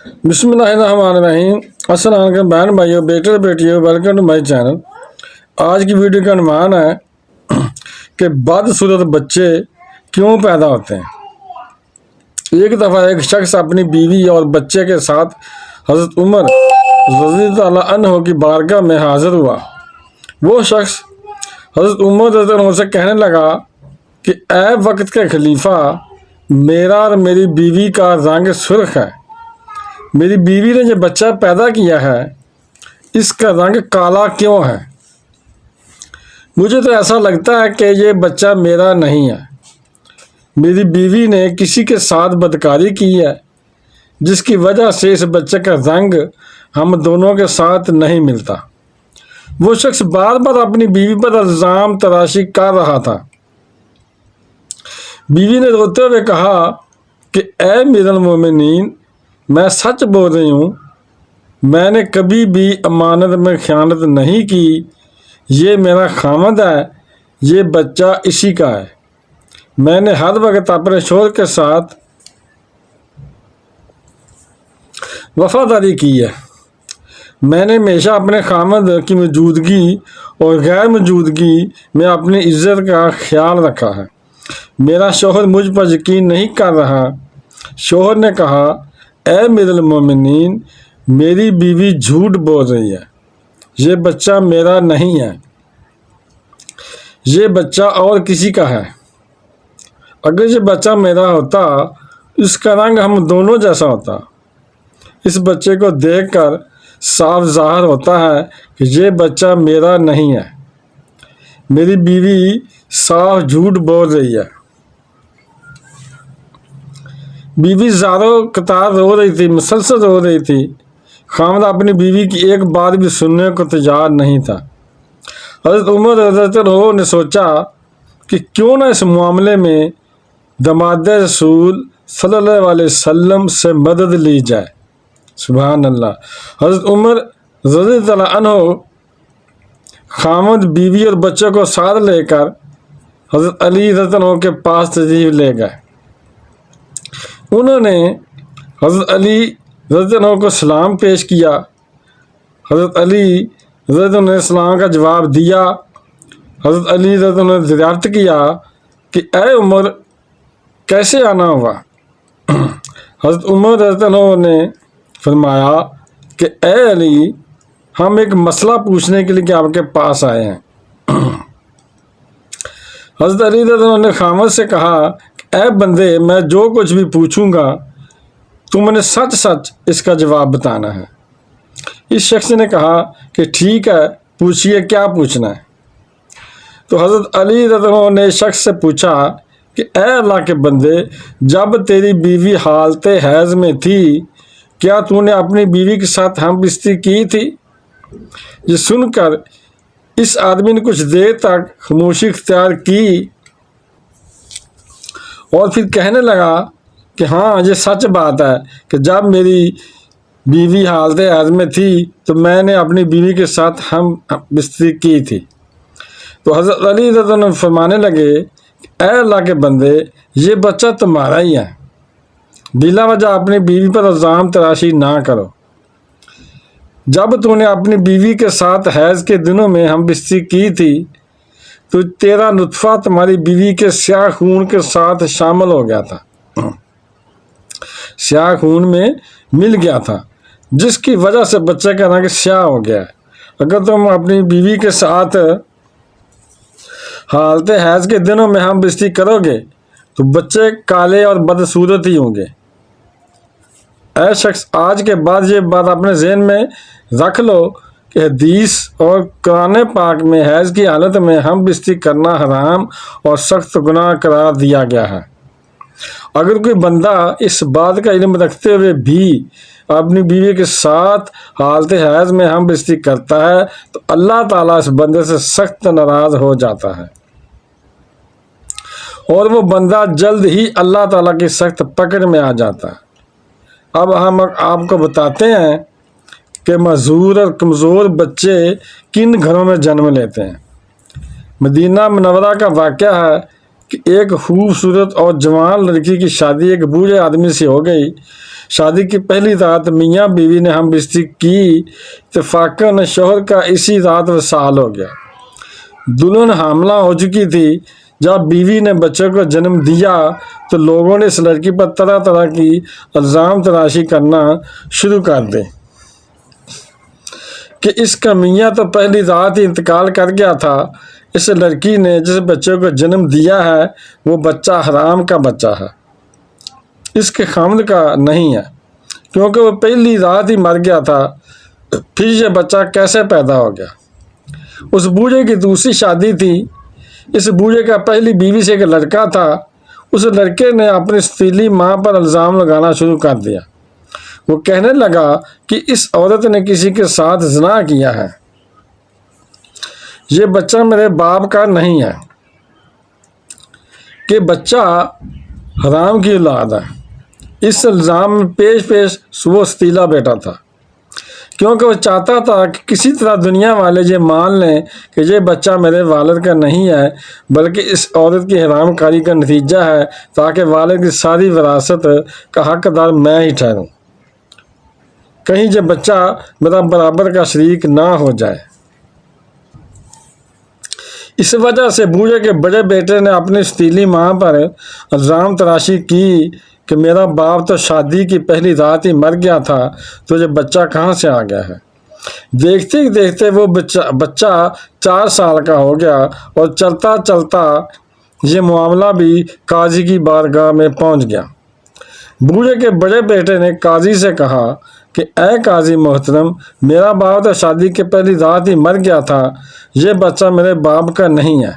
بسم اللہ الرحمن الرحیم۔ السلام علیکم بہن بھائیو، بیٹے بیٹیوں، ویلکم ٹو مائی چینل۔ آج کی ویڈیو کا عنوان ہے کہ بدصورت بچے کیوں پیدا ہوتے ہیں۔ ایک دفعہ ایک شخص اپنی بیوی اور بچے کے ساتھ حضرت عمر رضی اللہ عنہ کی بارگاہ میں حاضر ہوا۔ وہ شخص حضرت عمر رضی اللہ عنہ سے کہنے لگا کہ اے وقت کے خلیفہ، میرا اور میری بیوی کا رنگ سرخ ہے۔ میری بیوی نے جو بچہ پیدا کیا ہے اس کا رنگ کالا کیوں ہے؟ مجھے تو ایسا لگتا ہے کہ یہ بچہ میرا نہیں ہے۔ میری بیوی نے کسی کے ساتھ بدکاری کی ہے جس کی وجہ سے اس بچے کا رنگ ہم دونوں کے ساتھ نہیں ملتا۔ وہ شخص بار بار اپنی بیوی پر الزام تراشی کر رہا تھا۔ بیوی نے روتے ہوئے کہا کہ اے امیر المومنین، میں سچ بول رہی ہوں، میں نے کبھی بھی امانت میں خیانت نہیں کی۔ یہ میرا خامد ہے، یہ بچہ اسی کا ہے۔ میں نے ہر وقت اپنے شوہر کے ساتھ وفاداری کی ہے۔ میں نے ہمیشہ اپنے خامد کی موجودگی اور غیر موجودگی میں اپنی عزت کا خیال رکھا ہے۔ میرا شوہر مجھ پر یقین نہیں کر رہا۔ شوہر نے کہا، اے امیر المومنین، میری بیوی جھوٹ بول رہی ہے، یہ بچہ میرا نہیں ہے، یہ بچہ اور کسی کا ہے۔ اگر یہ بچہ میرا ہوتا اس کا رنگ ہم دونوں جیسا ہوتا۔ اس بچے کو دیکھ کر صاف ظاہر ہوتا ہے کہ یہ بچہ میرا نہیں ہے۔ میری بیوی صاف جھوٹ بول رہی ہے۔ بیوی زاروں قطار رو رہی تھی، مسلسل رو رہی تھی۔ خاوند اپنی بیوی کی ایک بات بھی سننے کو تیار نہیں تھا۔ حضرت عمر رضی اللہ عنہ نے سوچا کہ کیوں نہ اس معاملے میں داماد رسول صلی اللہ علیہ وسلم سے مدد لی جائے۔ سبحان اللہ۔ حضرت عمر رضی اللہ عنہ خاوند، بیوی اور بچوں کو ساتھ لے کر حضرت علی رضی اللہ عنہ کے پاس تشریف لے گئے۔ انہوں نے حضرت علی رضی اللہ عنہ کو سلام پیش کیا۔ حضرت علی رضی اللہ عنہ نے سلام کا جواب دیا۔ حضرت علی رضی اللہ عنہ نے دریافت کیا کہ اے عمر، کیسے آنا ہوا؟ حضرت عمر رضی اللہ عنہ نے فرمایا کہ اے علی، ہم ایک مسئلہ پوچھنے کے لیے آپ کے پاس آئے ہیں۔ حضرت علی رضی اللہ عنہ نے خامد سے کہا کہ اے بندے، میں جو کچھ بھی پوچھوں گا تم نے سچ سچ اس کا جواب بتانا ہے۔ اس شخص نے کہا کہ ٹھیک ہے، پوچھئے کیا پوچھنا ہے۔ تو حضرت علی رضی اللہ عنہ نے شخص سے پوچھا کہ اے اللہ کے بندے، جب تیری بیوی حالت حیض میں تھی کیا تو نے اپنی بیوی کے ساتھ ہم بستری کی تھی؟ یہ سن کر اس آدمی نے کچھ دیر تک خاموشی اختیار کی اور پھر کہنے لگا کہ ہاں، یہ سچ بات ہے کہ جب میری بیوی حالت حیض میں تھی تو میں نے اپنی بیوی کے ساتھ ہم بستری کی تھی۔ تو حضرت علی رضی اللہ عنہ فرمانے لگے کہ اے اللہ کے بندے، یہ بچہ تمہارا ہی ہے، بلا وجہ اپنی بیوی پر الزام تراشی نہ کرو۔ جب تو نے اپنی بیوی کے ساتھ حیض کے دنوں میں ہم بستری کی تھی تو تیرا نطفہ تمہاری بیوی کے سیاہ خون کے ساتھ شامل ہو گیا تھا، سیاہ خون میں مل گیا تھا، جس کی وجہ سے بچے کا رنگ سیاہ ہو گیا ہے۔ اگر تم اپنی بیوی کے ساتھ حالت حیض کے دنوں میں ہم بستری کرو گے تو بچے کالے اور بدصورت ہی ہوں گے۔ اے شخص، آج کے بعد یہ بات اپنے ذہن میں رکھ لو کہ حدیث اور قرآن پاک میں حیض کی حالت میں ہم بستری کرنا حرام اور سخت گناہ قرار دیا گیا ہے۔ اگر کوئی بندہ اس بات کا علم رکھتے ہوئے بھی اپنی بیوی کے ساتھ حالت حیض میں ہم بستری کرتا ہے تو اللہ تعالیٰ اس بندے سے سخت ناراض ہو جاتا ہے اور وہ بندہ جلد ہی اللہ تعالیٰ کی سخت پکڑ میں آ جاتا ہے۔ اب ہم آپ کو بتاتے ہیں کہ معذور اور کمزور بچے کن گھروں میں جنم لیتے ہیں۔ مدینہ منورہ کا واقعہ ہے کہ ایک خوبصورت اور جوان لڑکی کی شادی ایک بوڑھے آدمی سے ہو گئی۔ शादी की पहली रात मियाँ बीवी ने हम बिस्ती की, इत्तेफाकन शोहर का इसी रात वसाल हो गया। दुल्हन हामला हो चुकी थी। जब बीवी ने बच्चे को जन्म दिया तो लोगों ने इस लड़की पर तरह तरह की इल्ज़ाम तराशी करना शुरू कर दी कि इसका मियाँ तो पहली रात ही इंतकाल कर गया था। इस लड़की ने जिस बच्चे को जन्म दिया है वो बच्चा हराम का बच्चा है, इसके खामद का नहीं है, क्योंकि वो पहली रात ही मर गया था। फिर ये बच्चा कैसे पैदा हो गया? उस बूढ़े की दूसरी शादी थी। इस बूढ़े का पहली बीवी से एक लड़का था। उस लड़के ने अपनी सतीली माँ पर इल्ज़ाम लगाना शुरू कर दिया। वो कहने लगा कि इस औरत ने किसी के साथ ज़िना किया है, ये बच्चा मेरे बाप का नहीं है, कि बच्चा हराम की औलाद है। इस इल्ज़ाम में पेश वो सतीला बेटा था, क्योंकि वो चाहता था कि किसी तरह दुनिया वाले ये मान लें कि ये बच्चा मेरे वालिद का नहीं है, बल्कि इस औरत की हरामकारी का नतीजा है, ताकि वालिद की सारी विरासत का हकदार मैं ही ठहरूं। कहीं ये बच्चा मेरा बराबर का शरीक ना हो जाए। इस वजह से बूढ़े के बड़े बेटे ने अपनी सतीली माँ पर इल्ज़ाम तराशी की कि मेरा बाप तो शादी की पहली रात ही मर गया था, तो ये बच्चा कहाँ से आ गया है। देखते ही देखते वो बच्चा 4 साल का हो गया और चलता चलता ये मामला भी काजी की बारगाह में पहुँच गया। बूढ़े के बड़े बेटे ने काजी से कहा कि ऐ काजी मोहतरम, मेरा बाप तो शादी के पहली रात ही मर गया था, ये बच्चा मेरे बाप का नहीं है।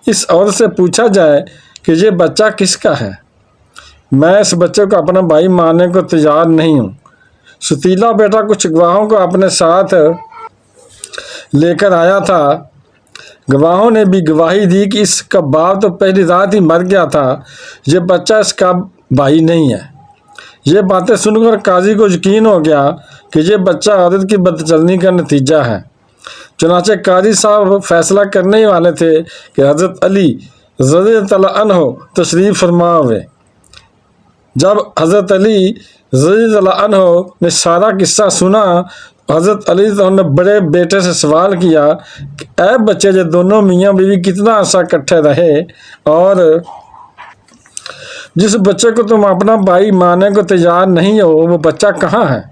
इस औरत से पूछा जाए कि ये बच्चा किसका है। मैं इस बच्चे को अपना भाई मानने को तैयार नहीं हूँ। सतीला बेटा कुछ गवाहों को अपने साथ लेकर आया था। गवाहों ने भी गवाही दी कि इसका बाप तो पहली रात ही मर गया था, ये बच्चा इसका भाई नहीं है। ये बातें सुनकर काजी को यकीन हो गया कि ये बच्चा औरत की बदचलनी का नतीजा है। चुनाचे काजी साहब फैसला करने ही वाले थे कि हज़रत अली रज़ियल्लाहु अन्हु तशरीफ़ फरमा हुए। जब हज़रत अली रज़ियल्लाहु अन्हु ने सारा किस्सा सुना, हज़रत अली ने बड़े बेटे से सवाल किया कि ऐ बच्चे, जो दोनों मियाँ बीवी कितना अर्सा इकट्ठे रहे, और जिस बच्चे को तुम अपना भाई मानने को तैयार नहीं हो, वो बच्चा कहाँ है।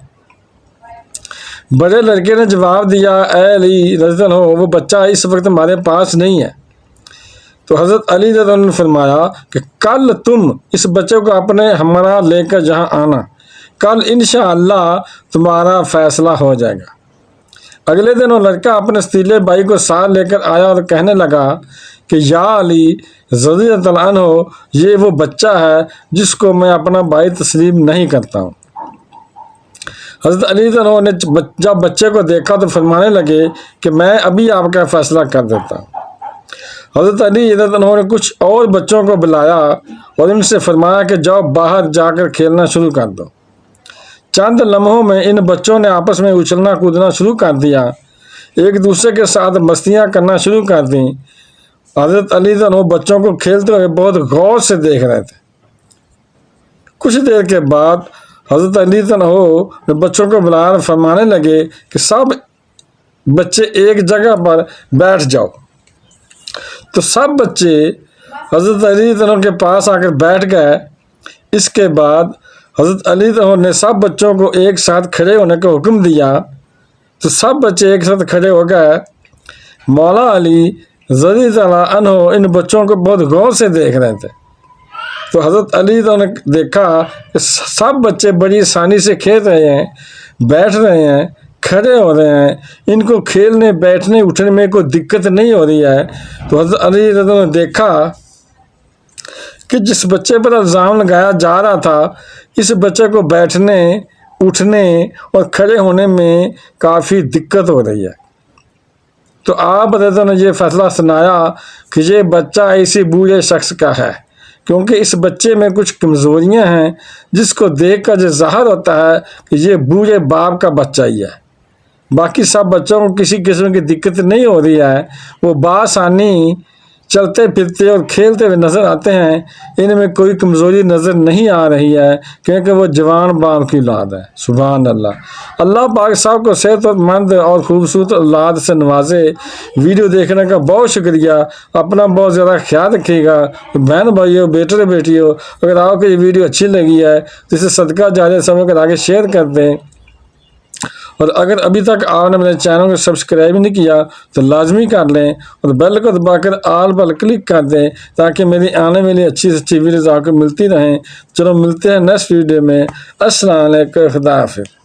बड़े लड़के ने जवाब दिया, ऐ अली रज़ियल्लाहु अन्हु, वो बच्चा इस वक्त हमारे पास नहीं है। तो हज़रत अली रज़ियल्लाहु अन्हु ने फरमाया कि कल तुम इस बच्चे को अपने हमरा लेकर यहाँ आना, कल इंशाअल्लाह तुम्हारा फैसला हो जाएगा। अगले दिन वो लड़का अपने सतीले भाई को साथ लेकर आया और कहने लगा कि या अली रज़ियल्लाहु अन्हु, ये वो बच्चा है जिसको मैं अपना भाई तस्लीम नहीं करता हूँ। हज़रत अली रज़ियल्लाहु अन्हु ने जब बच्चे को देखा तो फरमाने लगे कि मैं अभी आपका फैसला कर देता हूँ। हज़रत अली रज़ियल्लाहु अन्हु ने कुछ और बच्चों को बुलाया और उनसे फरमाया कि जाओ बाहर जाकर खेलना शुरू कर दो। चंद लम्हों में इन बच्चों ने आपस में उछलना कूदना शुरू कर दिया, एक दूसरे के साथ मस्तियाँ करना शुरू कर दी। हज़रत अली रज़ियल्लाहु अन्हु बच्चों को खेलते हुए बहुत गौर से देख रहे थे। कुछ देर के बाद हज़रत अली रज़ियल्लाहु अन्हु बच्चों को बुलाकर फरमाने लगे कि सब बच्चे एक जगह पर बैठ जाओ। तो सब बच्चे हज़रत अली रज़ियल्लाहु अन्हु के पास आकर बैठ गए। इसके बाद हज़रत अली रज़ियल्लाहु अन्हु ने सब बच्चों को एक साथ खड़े होने का हुक्म दिया, तो सब बच्चे एक साथ खड़े हो गए। मौला अली रज़ियल्लाहु अन्हु इन बच्चों को बहुत गौर से देख रहे थे। तो हज़रत अली ने देखा कि सब बच्चे बड़ी आसानी से खेल रहे हैं, बैठ रहे हैं, खड़े हो रहे हैं, इनको खेलने बैठने उठने में कोई दिक्कत नहीं हो रही है। तो हज़रत अली ने देखा कि जिस बच्चे पर इल्ज़ाम लगाया जा रहा था, इस बच्चे को बैठने उठने और खड़े होने में काफ़ी दिक्कत हो रही है। तो आप रज़ा ने ये फैसला सुनाया कि ये बच्चा इसी बूढ़े शख्स का है, क्योंकि इस बच्चे में कुछ कमज़ोरियां हैं जिसको देख कर जो ज़ाहिर होता है कि ये बूढ़े बाप का बच्चा ही है। बाकी सब बच्चों को किसी किस्म की दिक्कत नहीं हो रही है, वो बासानी चलते फिरते और खेलते हुए नजर आते हैं। इनमें कोई कमजोरी नजर नहीं आ रही है क्योंकि वो जवान बाप की औलाद है। सुभान अल्लाह। अल्लाह पाक साहब को सेहतमंद और खूबसूरत औलाद से नवाजे। वीडियो देखने का बहुत शुक्रिया। अपना बहुत ज़्यादा ख्याल रखिएगा। बहन भाइयों, बेटे बेटियों, अगर आपको ये वीडियो अच्छी लगी है तो इसे सदका जारिया समझ कर आगे शेयर कर दें। और अगर अभी तक आपने मेरे चैनल को सब्सक्राइब नहीं किया तो लाजमी कर लें और बेल को दबाकर आल पर क्लिक कर दें ताकि मेरी आने वाली अच्छी से अच्छी वीडियोज़ आपको मिलती रहें। चलो मिलते हैं नेक्स्ट वीडियो में। अस्सलाम वालेकुम, खुदा हाफिज़।